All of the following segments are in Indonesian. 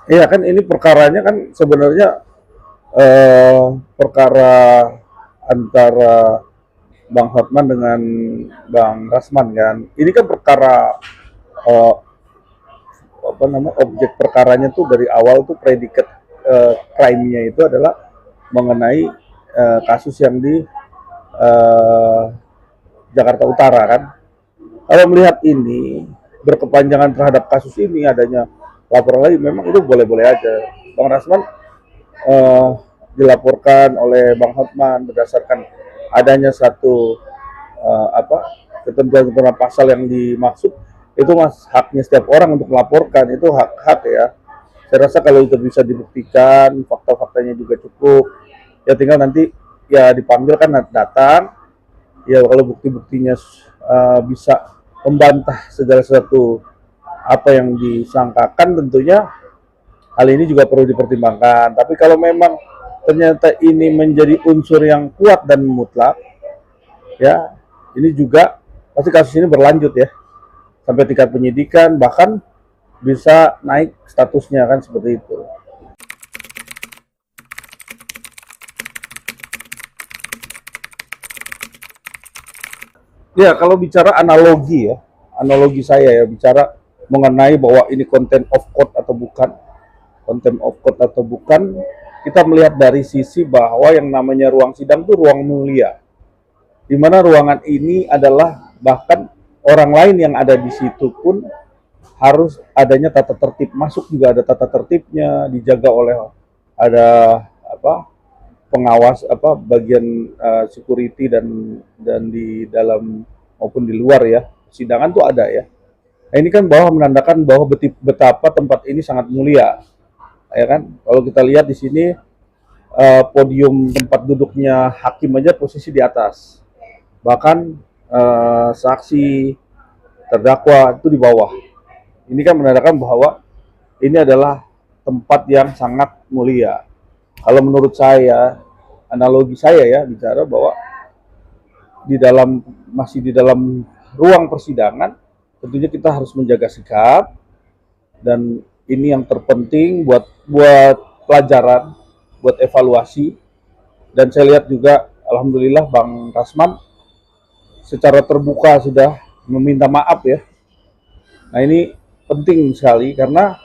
Iya kan ini perkaranya kan sebenarnya perkara antara Bang Hotman dengan Bang Rasman kan. Ini kan perkara eh, apa namanya objek perkaranya tuh dari awal tuh predikat crime-nya itu adalah mengenai kasus yang di eh, Jakarta Utara kan. Kalau melihat ini berkepanjangan terhadap kasus ini adanya laporan lagi memang itu boleh-boleh aja. Bang Rasman eh, dilaporkan oleh Bang Hotman berdasarkan adanya satu apa ketentuan-ketentuan pasal yang dimaksud itu mas haknya setiap orang untuk melaporkan itu hak-hak ya. Saya rasa kalau itu bisa dibuktikan fakta-faktanya juga cukup ya tinggal nanti ya dipanggil kan datang ya kalau bukti-buktinya bisa membantah segala sesuatu apa yang disangkakan tentunya hal ini juga perlu dipertimbangkan. Tapi kalau memang ternyata ini menjadi unsur yang kuat dan mutlak, ya ini juga pasti kasus ini berlanjut ya sampai tingkat penyidikan bahkan bisa naik statusnya kan seperti itu. Ya kalau bicara analogi ya, analogi saya ya bicara mengenai bahwa ini konten of court atau bukan, konten of court atau bukan, kita melihat dari sisi bahwa yang namanya ruang sidang itu ruang mulia, di mana ruangan ini adalah bahkan orang lain yang ada di situ pun harus adanya tata tertib masuk juga ada tata tertibnya dijaga oleh ada apa pengawas apa bagian security dan di dalam maupun di luar ya persidangan tuh ada ya. Nah, ini kan bahwa menandakan bahwa betapa tempat ini sangat mulia ya kan. Kalau kita lihat di sini podium tempat duduknya hakim aja posisi di atas, bahkan saksi terdakwa itu di bawah. Ini kan menandakan bahwa ini adalah tempat yang sangat mulia. Kalau menurut saya, analogi saya ya bicara bahwa di dalam masih di dalam ruang persidangan, tentunya kita harus menjaga sikap dan ini yang terpenting buat pelajaran, buat evaluasi. Dan saya lihat juga, alhamdulillah Bang Rasman secara terbuka sudah meminta maaf ya. Nah ini penting sekali karena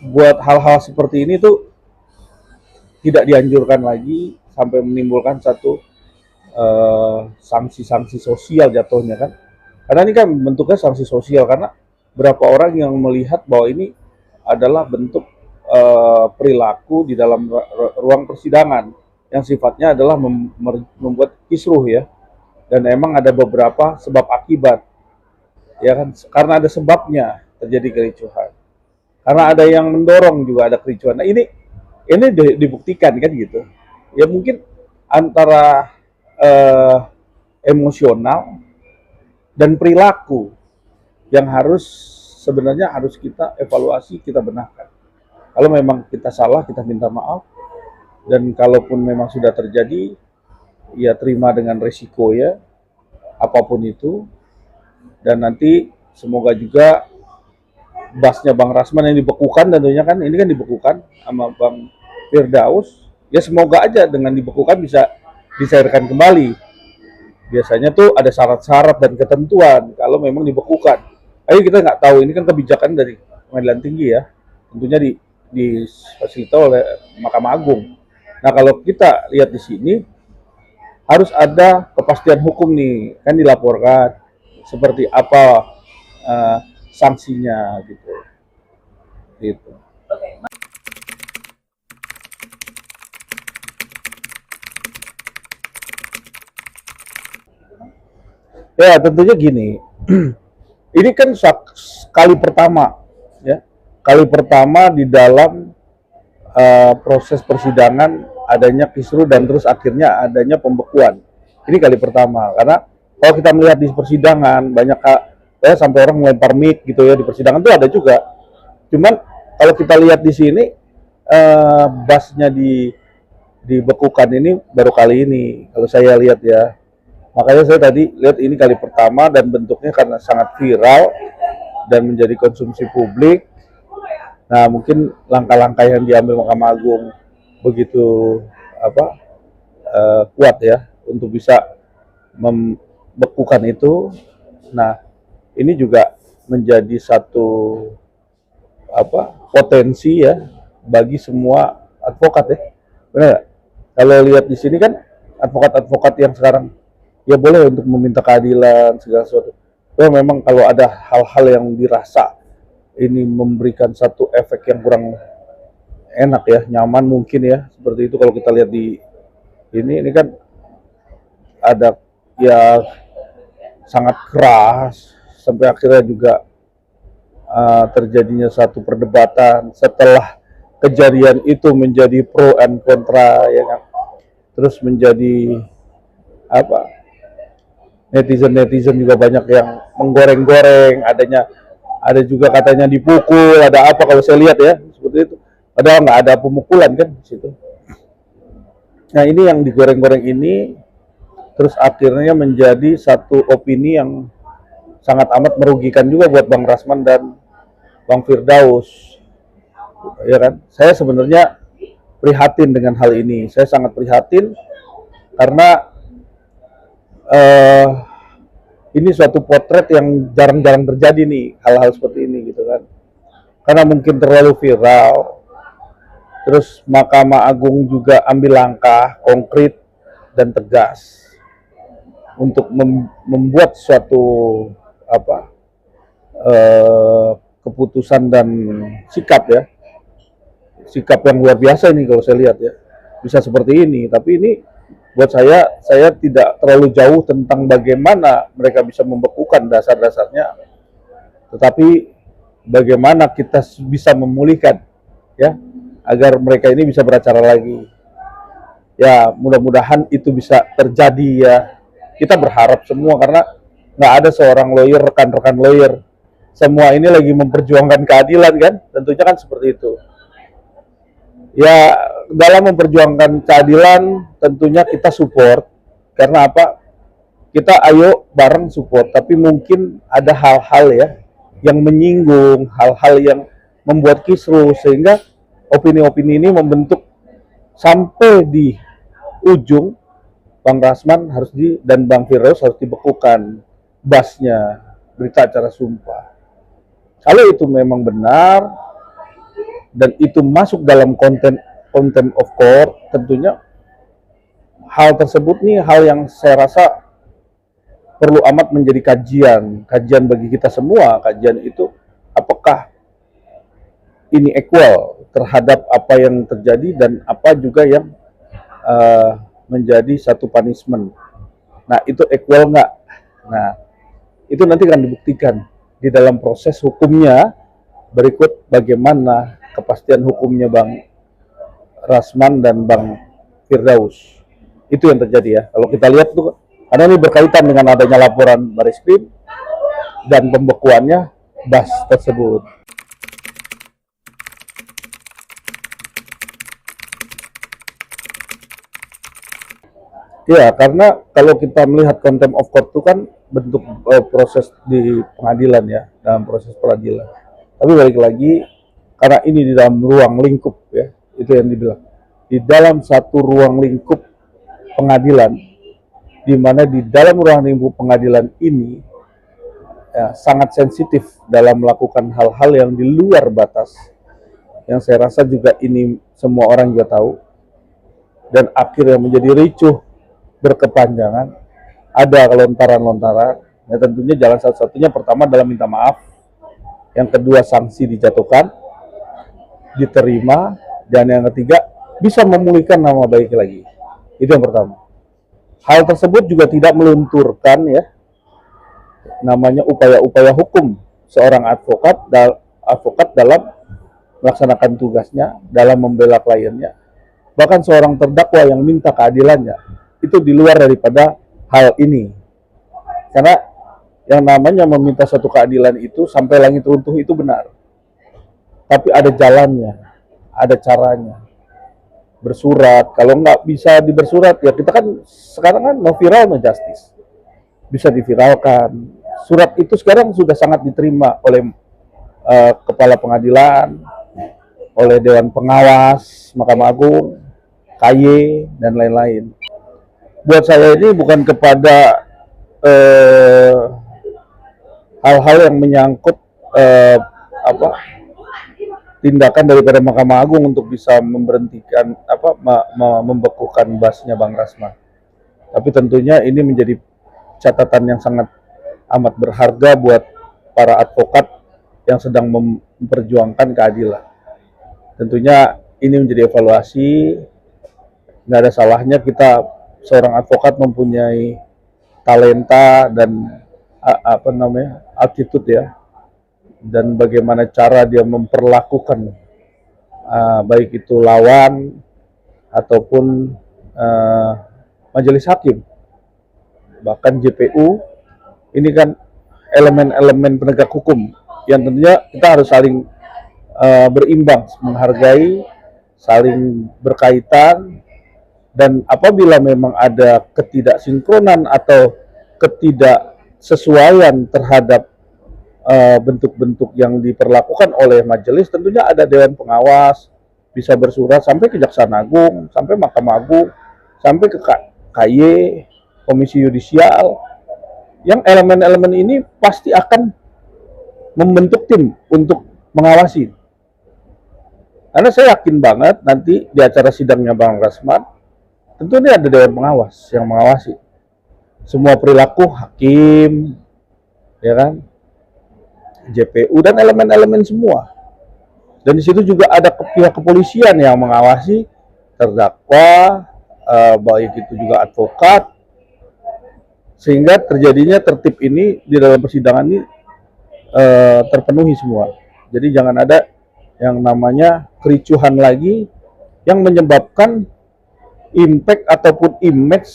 buat hal-hal seperti ini tuh tidak dianjurkan lagi sampai menimbulkan satu sanksi-sanksi sosial jatuhnya kan. Karena ini kan bentuknya sanksi sosial karena berapa orang yang melihat bahwa ini adalah bentuk perilaku di dalam ruang persidangan yang sifatnya adalah membuat kisruh ya. Dan emang ada beberapa sebab akibat ya kan karena ada sebabnya terjadi kericuhan. Karena ada yang mendorong juga ada kericuhan. Nah ini dibuktikan kan gitu. Ya mungkin antara eh, emosional dan perilaku yang harus sebenarnya harus kita evaluasi, kita benarkan. Kalau memang kita salah, kita minta maaf. Dan kalaupun memang sudah terjadi, ya terima dengan resiko ya, apapun itu. Dan nanti semoga juga basnya Bang Rasman yang dibekukan tentunya kan, ini kan dibekukan sama Bang Firdaus. Ya semoga aja dengan dibekukan bisa dicairkan kembali. Biasanya tuh ada syarat-syarat dan ketentuan kalau memang dibekukan. Ayo kita nggak tahu ini kan kebijakan dari pengadilan tinggi ya, tentunya difasilitasi oleh Mahkamah Agung. Nah kalau kita lihat di sini harus ada kepastian hukum nih, kan dilaporkan seperti apa uh, sanksinya gitu. Gitu. Ya tentunya gini, ini kan kali pertama ya, kali pertama di dalam proses persidangan adanya kisru dan terus akhirnya adanya pembekuan. Ini kali pertama karena kalau kita melihat di persidangan banyak ya sampai orang melempar mic gitu ya di persidangan itu ada juga. Cuman kalau kita lihat di sini basnya dibekukan ini baru kali ini kalau saya lihat ya. Makanya saya tadi lihat ini kali pertama dan bentuknya karena sangat viral dan menjadi konsumsi publik Nah, mungkin langkah-langkah yang diambil Mahkamah Agung begitu kuat ya untuk bisa membekukan itu. Nah, ini juga menjadi satu potensi ya bagi semua advokat ya. Benar nggak? Kalau lihat di sini kan advokat-advokat yang sekarang ya boleh untuk meminta keadilan segala sesuatu. Ya memang kalau ada hal-hal yang dirasa ini memberikan satu efek yang kurang enak ya, nyaman mungkin ya, seperti itu kalau kita lihat di ini kan ada ya sangat keras sampai akhirnya juga terjadinya satu perdebatan setelah kejadian itu menjadi pro and kontra ya kan, terus menjadi netizen juga banyak yang menggoreng-goreng, ada juga katanya dipukul, ada apa kalau saya lihat ya seperti itu, padahal nggak ada pemukulan kan di situ. Nah ini yang digoreng-goreng ini terus akhirnya menjadi satu opini yang sangat amat merugikan juga buat Bang Rasman dan Bang Firdaus, ya kan? Saya sebenarnya prihatin dengan hal ini. Saya sangat prihatin karena ini suatu potret yang jarang-jarang terjadi nih, hal-hal seperti ini gitu kan. Karena mungkin terlalu viral, terus Mahkamah Agung juga ambil langkah konkret dan tegas untuk membuat suatu keputusan dan sikap ya, sikap yang luar biasa ini kalau saya lihat ya, bisa seperti ini. Tapi ini buat saya tidak terlalu jauh tentang bagaimana mereka bisa membekukan dasar-dasarnya, tetapi bagaimana kita bisa memulihkan ya agar mereka ini bisa beracara lagi. Ya mudah-mudahan itu bisa terjadi ya. Kita berharap semua karena nggak ada seorang lawyer, rekan-rekan lawyer, semua ini lagi memperjuangkan keadilan kan, tentunya kan seperti itu. Ya dalam memperjuangkan keadilan tentunya kita support, karena apa? Kita ayo bareng support, tapi mungkin ada hal-hal ya yang menyinggung, hal-hal yang membuat kisruh sehingga opini-opini ini membentuk sampai di ujung Bang Rasman dan Bang Firdaus harus dibekukan basnya berita acara sumpah. Kalau itu memang benar dan itu masuk dalam contempt of court, tentunya hal tersebut nih hal yang saya rasa perlu amat menjadi kajian bagi kita semua. Kajian itu apakah ini equal terhadap apa yang terjadi dan apa juga yang menjadi satu punishment. Nah itu equal nggak? Nah itu nanti akan dibuktikan di dalam proses hukumnya. Berikut bagaimana kepastian hukumnya Bang Rasman dan Bang Firdaus. Itu yang terjadi ya. Kalau kita lihat tuh, karena ini berkaitan dengan adanya laporan Bareskrim dan pembekuannya BAS tersebut. Ya, karena kalau kita melihat contempt of court itu kan bentuk proses di pengadilan ya, dalam proses peradilan. Tapi balik lagi, karena ini di dalam ruang lingkup ya, itu yang dibilang. Di dalam satu ruang lingkup pengadilan, di mana di dalam ruang lingkup pengadilan ini ya, sangat sensitif dalam melakukan hal-hal yang di luar batas. Yang saya rasa juga ini semua orang juga tahu. Dan akhirnya menjadi ricuh berkepanjangan, ada lontaran-lontaran. Ya tentunya jalan satu-satunya pertama adalah minta maaf, yang kedua sanksi dijatuhkan, diterima, dan yang ketiga bisa memulihkan nama baik lagi. Itu yang pertama. Hal tersebut juga tidak melunturkan ya namanya upaya-upaya hukum seorang advokat dalam melaksanakan tugasnya, dalam membela kliennya. Bahkan seorang terdakwa yang minta keadilannya itu di luar daripada hal ini. Karena yang namanya meminta satu keadilan itu sampai langit runtuh itu benar. Tapi ada jalannya, ada caranya. Bersurat, kalau nggak bisa dibersurat ya kita kan sekarang kan no viral no justice. Bisa diviralkan. Surat itu sekarang sudah sangat diterima oleh kepala pengadilan, oleh Dewan Pengawas Mahkamah Agung, KY, dan lain-lain. Buat saya ini bukan kepada hal-hal yang menyangkut apa tindakan daripada Mahkamah Agung untuk bisa memberhentikan membekukan basnya Bang Rasman. Tapi tentunya ini menjadi catatan yang sangat amat berharga buat para advokat yang sedang memperjuangkan keadilan. Tentunya ini menjadi evaluasi. Nggak ada salahnya kita seorang advokat mempunyai talenta dan attitude ya, dan bagaimana cara dia memperlakukan baik itu lawan ataupun majelis hakim, bahkan JPU. Ini kan elemen-elemen penegak hukum yang tentunya kita harus saling berimbang, menghargai, saling berkaitan, dan apabila memang ada ketidaksinkronan atau ketidaksesuaian terhadap bentuk-bentuk yang diperlakukan oleh majelis, tentunya ada Dewan Pengawas, bisa bersurat sampai Kejaksaan Agung, sampai Mahkamah Agung, sampai ke KY, Komisi Yudisial, yang elemen-elemen ini pasti akan membentuk tim untuk mengawasi. Karena saya yakin banget nanti di acara sidangnya Bang Rasman, tentu ini ada Dewan Pengawas yang mengawasi semua perilaku hakim, ya kan, JPU dan elemen-elemen semua. Dan di situ juga ada pihak kepolisian yang mengawasi terdakwa, baik itu juga advokat, sehingga terjadinya tertib ini di dalam persidangan ini terpenuhi semua. Jadi jangan ada yang namanya kericuhan lagi yang menyebabkan impact ataupun image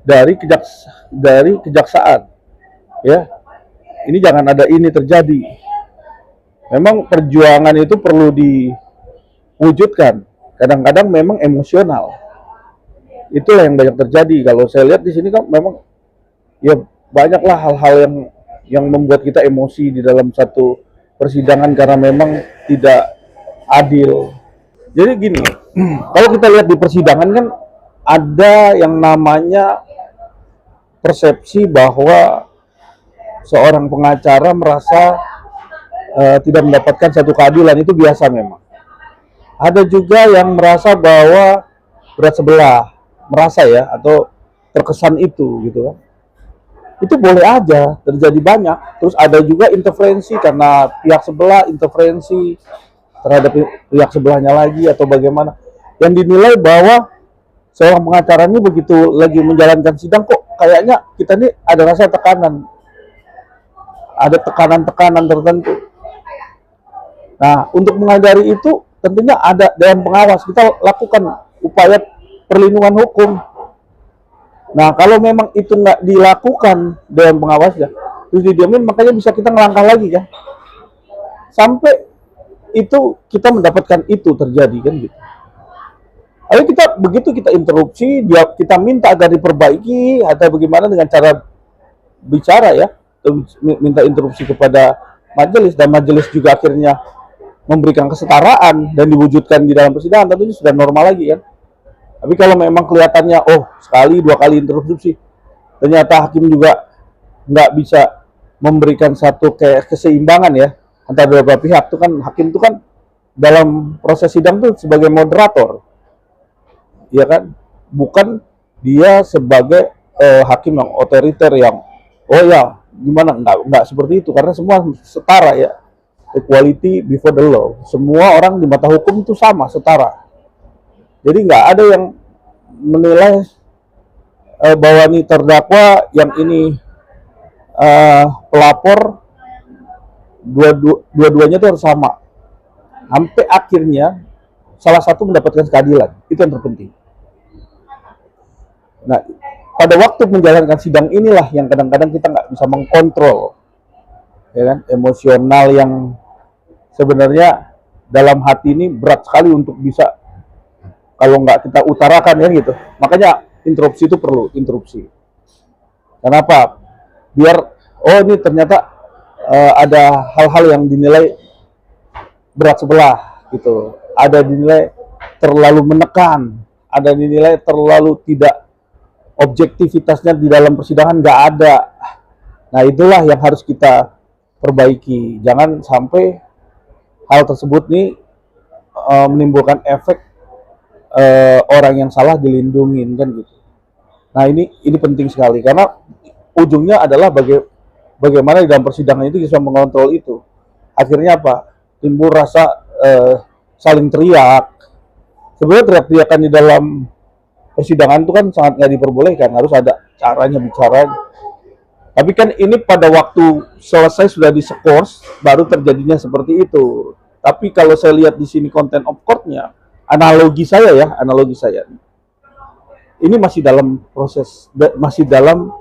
dari kejaksaan, ya. Ini jangan ada ini terjadi. Memang perjuangan itu perlu diwujudkan. Kadang-kadang memang emosional. Itulah yang banyak terjadi. Kalau saya lihat di sini kan memang ya banyaklah hal-hal yang membuat kita emosi di dalam satu persidangan karena memang tidak adil. Jadi gini, kalau kita lihat di persidangan kan ada yang namanya persepsi bahwa seorang pengacara merasa tidak mendapatkan satu keadilan. Itu biasa memang. Ada juga yang merasa bahwa berat sebelah, merasa ya, atau terkesan itu gitu kan. Itu boleh aja terjadi banyak. Terus ada juga interferensi karena pihak sebelah interferensi terhadap pihak sebelahnya lagi atau bagaimana, yang dinilai bahwa seorang pengacara ini begitu lagi menjalankan sidang kok kayaknya kita ini ada rasa tekanan, ada tekanan-tekanan tertentu. Nah, untuk menghindari itu tentunya ada Dewan Pengawas. Kita lakukan upaya perlindungan hukum. Nah, kalau memang itu nggak dilakukan Dewan Pengawas ya, terus didiamin, makanya bisa kita ngelangkah lagi kan, sampai itu kita mendapatkan itu terjadi kan gitu. Ayo kita begitu kita interupsi, kita minta agar diperbaiki atau bagaimana dengan cara bicara ya, minta interupsi kepada majelis, dan majelis juga akhirnya memberikan kesetaraan dan diwujudkan di dalam persidangan, tentunya sudah normal lagi kan. Tapi kalau memang kelihatannya sekali dua kali interupsi ternyata hakim juga nggak bisa memberikan satu keseimbangan ya antara dua belah pihak, itu kan hakim itu kan dalam proses sidang tuh sebagai moderator, ya kan, bukan dia sebagai hakim yang otoriter yang ya gimana, nggak seperti itu, karena semua setara ya, equality before the law, semua orang di mata hukum itu sama, setara. Jadi nggak ada yang menilai bahwa ini terdakwa, yang ini pelapor, dua-duanya itu harus sama. Sampai akhirnya salah satu mendapatkan keadilan, itu yang terpenting. Nah, pada waktu menjalankan sidang inilah yang kadang-kadang kita nggak bisa mengkontrol, ya kan, emosional yang sebenarnya dalam hati ini berat sekali untuk bisa, kalau nggak kita utarakan ya gitu. Makanya interupsi itu perlu interupsi. Kenapa? Biar ini ternyata ada hal-hal yang dinilai berat sebelah gitu. Ada dinilai terlalu menekan, ada dinilai terlalu tidak, objektivitasnya di dalam persidangan nggak ada. Nah itulah yang harus kita perbaiki. Jangan sampai hal tersebut nih menimbulkan efek orang yang salah dilindungin kan gitu. Nah ini penting sekali karena ujungnya adalah bagaimana di dalam persidangan itu bisa mengontrol itu. Akhirnya apa? Timbul rasa saling teriak. Sebenarnya teriak-teriakan di dalam persidangan itu kan sangat nggak diperbolehkan, harus ada caranya bicara. Tapi kan ini pada waktu selesai sudah diskors, baru terjadinya seperti itu. Tapi kalau saya lihat di sini content of court-nya, analogi saya, ini masih dalam proses, masih dalam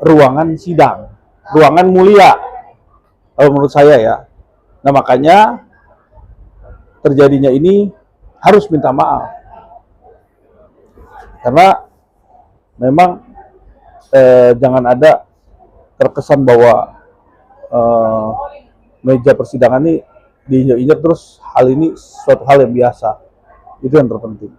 ruangan sidang, ruangan mulia, kalau menurut saya ya. Nah makanya terjadinya ini harus minta maaf, karena memang jangan ada terkesan bahwa meja persidangan ini diinjak-injak terus, hal ini suatu hal yang biasa. Itu yang terpenting.